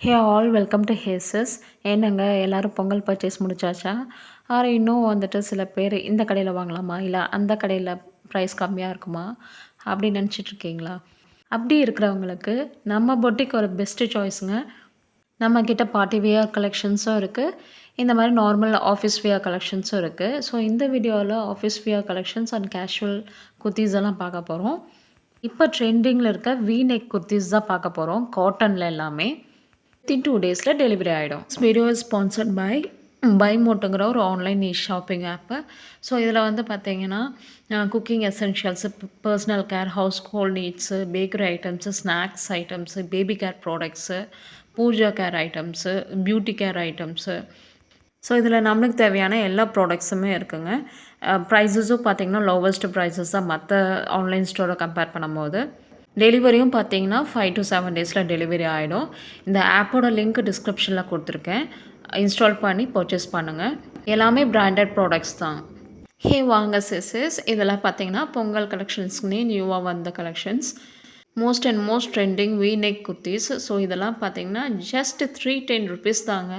Hey all welcome to ஹேசஸ். என்னங்க எல்லாரும் பொங்கல் பர்ச்சேஸ் முடிச்சாச்சா? ஆர் இன்னும் வந்துட்டு சில பேர் இந்த கடையில் வாங்கலாமா, இல்லை அந்த கடையில் ப்ரைஸ் கம்மியாக இருக்குமா அப்படின்னு நினச்சிட்ருக்கீங்களா? அப்படி இருக்கிறவங்களுக்கு நம்ம பொட்டிக் ஒரு பெஸ்ட்டு சாய்ஸுங்க. நம்மக்கிட்ட பார்ட்டி வியர் கலெக்ஷன்ஸும் இருக்குது, இந்த மாதிரி நார்மல் ஆஃபீஸ் வியர் கலெக்ஷன்ஸும் இருக்குது. ஸோ இந்த வீடியோவில் office wear collections and casual kurtis எல்லாம் பார்க்க போகிறோம். இப்போ ட்ரெண்டிங்கில் இருக்க வி நெக் குர்த்தீஸ் தான் பார்க்க போகிறோம், காட்டனில் எல்லாமே. வித்தின் 2 டேஸில் டெலிவரி ஆகிடும். வீடியோ இஸ் ஸ்பான்சர்ட் பை மோட்டோங்கிற ஒரு ஆன்லைன் ஷாப்பிங் ஆப்பு. ஸோ இதில் வந்து பார்த்தீங்கன்னா cooking essentials, personal care, household needs, bakery items, snacks items, baby care products, puja care items, beauty care items. So இதில் நம்மளுக்கு தேவையான எல்லா ப்ராடக்ட்ஸுமே இருக்குங்க. ப்ரைஸஸும் பார்த்திங்கன்னா லோவஸ்ட் ப்ரைஸஸ் தான் மற்ற ஆன்லைன் ஸ்டோரை கம்பேர் பண்ணும்போது. டெலிவரியும் பார்த்தீங்கன்னா 5 to 7 டேஸில் டெலிவரி ஆகிடும். இந்த ஆப்போட லிங்க் டிஸ்கிரிப்ஷனில் கொடுத்துருக்கேன், இன்ஸ்டால் பண்ணி பர்ச்சேஸ் பண்ணுங்கள். எல்லாமே பிராண்டட் ப்ராடக்ட்ஸ் தான். ஹே வாங்க சிசஸ், இதெல்லாம் பார்த்தீங்கன்னா பொங்கல் கலெக்ஷன்ஸ்னே நியூவாக வந்த collections. Most trending we neck kurtis. So இதெல்லாம் பார்த்தீங்கன்னா ஜஸ்ட் 310 rupees தாங்க.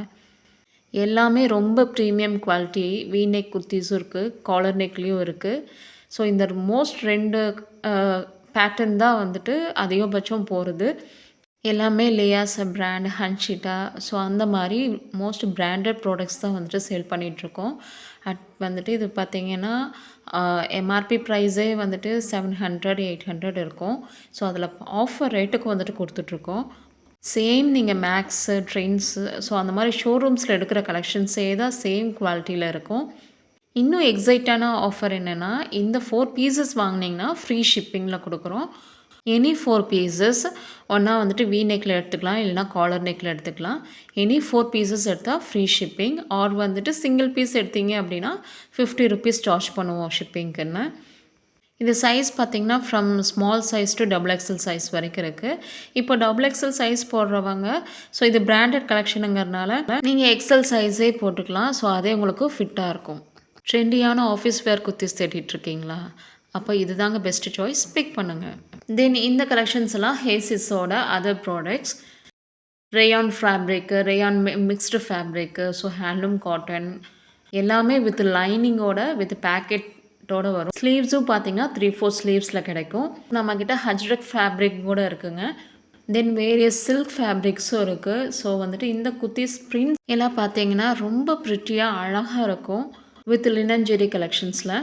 எல்லாமே ரொம்ப ப்ரீமியம் குவாலிட்டி வி நெக் குர்த்தீஸும் இருக்குது, காலர் நெக்லேயும் இருக்குது. ஸோ இந்த மோஸ்ட் 2 பேட்டர்ன் தான் வந்துட்டு அதிகபட்சம் போகிறது. எல்லாமே லேயாஸ் பிராண்ட், ஹன்ஷிட்டா, ஸோ அந்த மாதிரி மோஸ்ட் பிராண்டட் ப்ராடக்ட்ஸ் தான் வந்துட்டு சேல் பண்ணிகிட்ருக்கோம். வந்துட்டு இது பார்த்திங்கன்னா எம்ஆர்பி ப்ரைஸே வந்துட்டு 700, 800 இருக்கும். ஸோ அதில் ஆஃபர் ரேட்டுக்கு வந்துட்டு கொடுத்துட்ருக்கோம். சேம் நீங்கள் மேக்ஸு, ட்ரெண்ட்ஸு, ஸோ அந்த மாதிரி ஷோரூம்ஸில் எடுக்கிற கலெக்ஷன்ஸே தான் சேம் குவாலிட்டியில் இருக்கும். இன்னும் எக்ஸைட்டான ஆஃபர் என்னென்னா, இந்த 4 பீசஸ் வாங்கினீங்கன்னா ஃப்ரீ ஷிப்பிங்கில் கொடுக்குறோம். எனி 4 பீசஸ் ஒன்றா வந்துட்டு வி நெக்கில் எடுத்துக்கலாம், இல்லைனா காலர் நெக்கில் எடுத்துக்கலாம். எனி 4 பீசஸ் எடுத்தால் ஃப்ரீ ஷிப்பிங். ஆர் வந்துட்டு சிங்கிள் பீஸ் எடுத்தீங்க அப்படின்னா 50 rupees சார்ஜ் பண்ணுவோம் ஷிப்பிங்க்குன்னு. இது சைஸ் பார்த்திங்கன்னா from small size to XXL size வரைக்கும் இருக்குது. இப்போ XXL சைஸ் போடுறவங்க, ஸோ இது பிராண்டட் கலெக்ஷனுங்கிறதுனால நீங்கள் எக்ஸல் சைஸே போட்டுக்கலாம். ஸோ அதே உங்களுக்கு ஃபிட்டாக இருக்கும். ட்ரெண்டியான ஆஃபீஸ் வேர் குர்த்திஸ் தேடிட்டுருக்கீங்களா? அப்போ இது தாங்க பெஸ்ட்டு சாய்ஸ், பிக் பண்ணுங்கள். தென் இந்த கலெக்ஷன்ஸ் எல்லாம் ஹேசிஸோட other products. Rayon fabric, rayon mixed fabric, so handloom cotton எல்லாமே வித் லைனிங்கோட வித் பேக்கெட்டோடு வரும். ஸ்லீவ்ஸும் பார்த்தீங்கன்னா 3-4 ஸ்லீவ்ஸில் கிடைக்கும். நம்மக்கிட்ட ஹஜ்ரக் ஃபேப்ரிக் கூட இருக்குங்க. தென் வேரியஸ் சில்க் ஃபேப்ரிக்ஸும் இருக்குது. ஸோ வந்துட்டு இந்த குர்த்திஸ் பிரிண்ட் எல்லாம் பார்த்தீங்கன்னா ரொம்ப ப்ரிட்டியாக அழகாக இருக்கும் வித் லினன் ஜெரி கலெக்ஷன்ஸில்.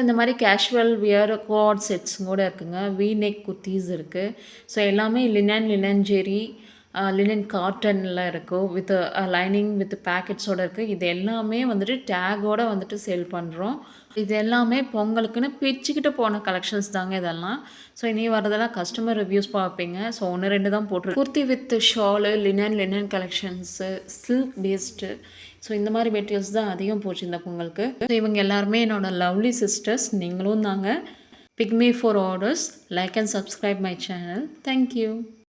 இந்த மாதிரி கேஷுவல் வியர் குவாட் செட்ஸ் கூட இருக்குங்க. வி நெக் குர்த்தீஸ் இருக்குது. ஸோ எல்லாமே லினன் ஜெரி, லினன் காட்டனில் இருக்கும், வித் லைனிங் வித் பேக்கெட்ஸோடு இருக்குது. இது எல்லாமே வந்துட்டு டேகோடு வந்துட்டு சேல் பண்ணுறோம். இது எல்லாமே பொங்கலுக்குன்னு பிச்சுக்கிட்டு போன கலெக்ஷன்ஸ் தாங்க இதெல்லாம். ஸோ இனி வரதெல்லாம் கஸ்டமர் ரிவ்யூஸ் பார்ப்பீங்க. ஸோ 1-2 தான் போட்டிருக்கு. Kurti with shawl, linen collections, silk based, so இந்த மாதிரி மெட்டீரியல்ஸ் தான் அதிகம் போச்சு இந்த பொங்கலுக்கு. ஸோ இவங்க எல்லாருமே என்னோட லவ்லி சிஸ்டர்ஸ். நீங்களும் தாங்க. Big me for orders. Like and subscribe my channel. Thank you.